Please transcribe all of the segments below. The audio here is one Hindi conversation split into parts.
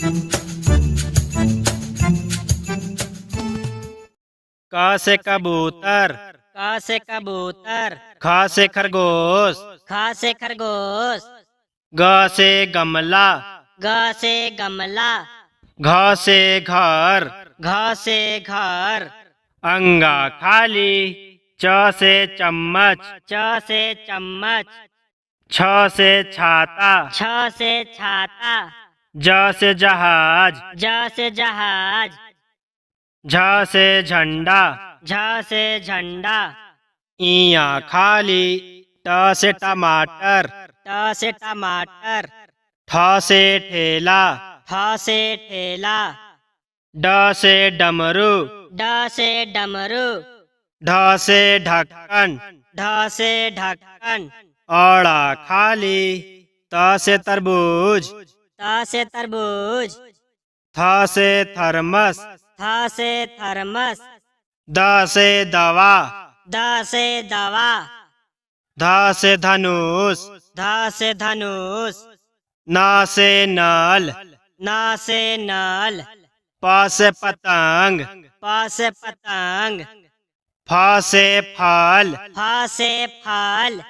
क से कबूतर, क से कबूतर, ख से खरगोश, ख से खरगोश, ग से गमला, ग से गमला, घ से घर, घ से घर, अंगा खाली, च से चम्मच, च से चम्मच, छ से छाता, छ से छाता, ज से जहाज, ज से जहाज, झ से झंडा, झ से झंडा, इया खाली, ट से टमाटर, ट से टमाटर, ठ से ठेला, ठ से ठेला, ड से डमरू, ड से डमरू, ढ से ढक्कन, ढ से ढक्कन, औड़ा खाली, त से तरबूज, त से तरबूज, थ से थर्मस, थ से थर्मस, द से दवा, द से दवा, ध से धनुष, ध से धनुष, न से नल, न से नल, प से पतंग, प से पतंग, फ से फल, फ से फल,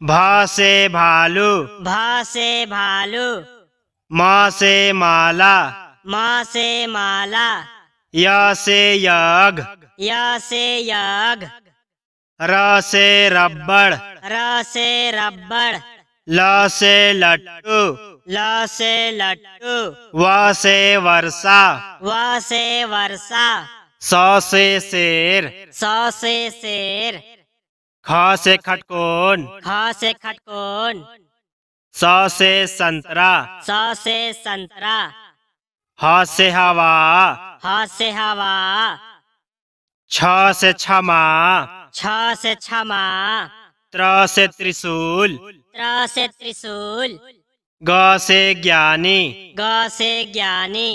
भ से भालू, भ से भालू, म से माला, म से माला, य से यज्ञ, य से यज्ञ, र से रबड़, र से रबड़, ल से लट्टू, ल से लट्टू, व से वर्षा, व से वर्षा, स से शेर, स से शेर, ख से खटकोन, ख से खटकोन, स से संतरा, स से संतरा, ह से हवा, ह से हवा, छ से क्षमा, छ से क्षमा, त्र से त्रिशूल, त्र से त्रिशूल, ग से ज्ञानी, ग से ज्ञानी,